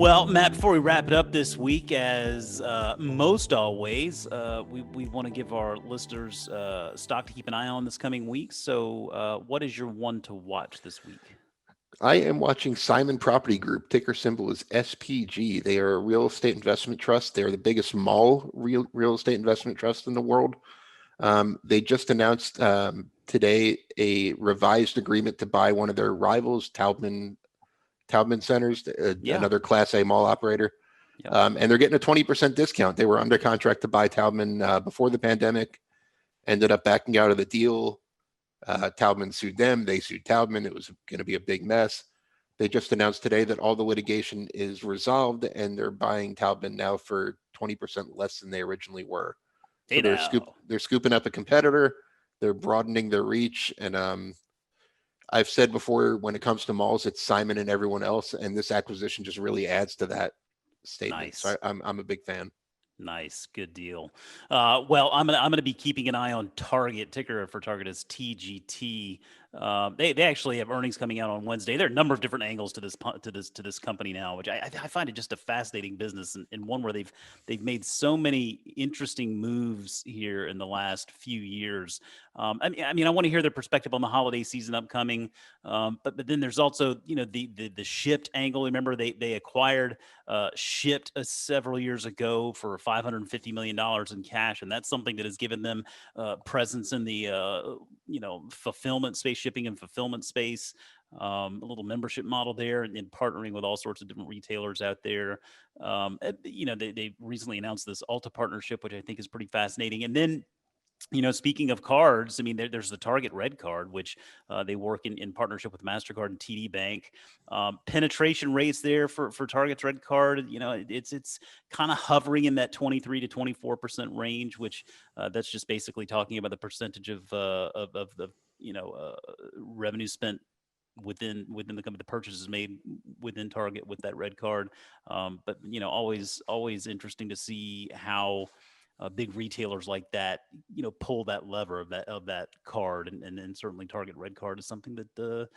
Well, Matt, before we wrap it up this week, as most always, we want to give our listeners stock to keep an eye on this coming week. So, what is your one to watch this week? I am watching Simon Property Group. Ticker symbol is SPG. They are a real estate investment trust. They're the biggest mall real estate investment trust in the world. They just announced today a revised agreement to buy one of their rivals, Taubman Centers, Yeah. another Class A mall operator. Yep. And they're getting a 20% discount. They were under contract to buy Taubman before the pandemic, ended up backing out of the deal. Taubman sued them. They sued Taubman. It was going to be a big mess. They just announced today that all the litigation is resolved and they're buying Taubman now for 20% less than they originally were. So Hey now. they're scooping up a competitor. They're broadening their reach. And I've said before, when it comes to malls, it's Simon and everyone else. And this acquisition just really adds to that statement. So Nice. I'm a big fan. Nice, good deal. Well, I'm gonna be keeping an eye on Target. Ticker for Target is TGT. They actually have earnings coming out on Wednesday. There are a number of different angles to this company now, which I find it just a fascinating business, and one where they've made so many interesting moves here in the last few years. I want to hear their perspective on the holiday season upcoming. But then there's also the Shipped angle. Remember they acquired Shipped several years ago for $550 million in cash, and that's something that has given them presence in the fulfillment space, shipping and fulfillment space. A little membership model there, and partnering with all sorts of different retailers out there. They recently announced this Ulta partnership, which I think is pretty fascinating. And then speaking of cards, I mean, there's the Target Red Card, which they work in partnership with MasterCard and TD Bank. Penetration rates there for Target's Red Card, it's kind of hovering in that 23 to 24% range, which that's just basically talking about the percentage of the revenue spent within the company, the purchases made within Target with that Red Card. But always interesting to see how big retailers like that, pull that lever of that card, and certainly Target Red Card is something that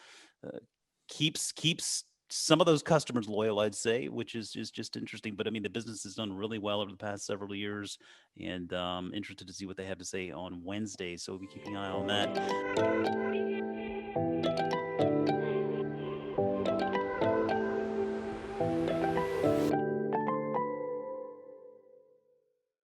keeps some of those customers loyal, I'd say, which is just interesting. But I mean, the business has done really well over the past several years, and interested to see what they have to say on Wednesday. So we'll be keeping an eye on that.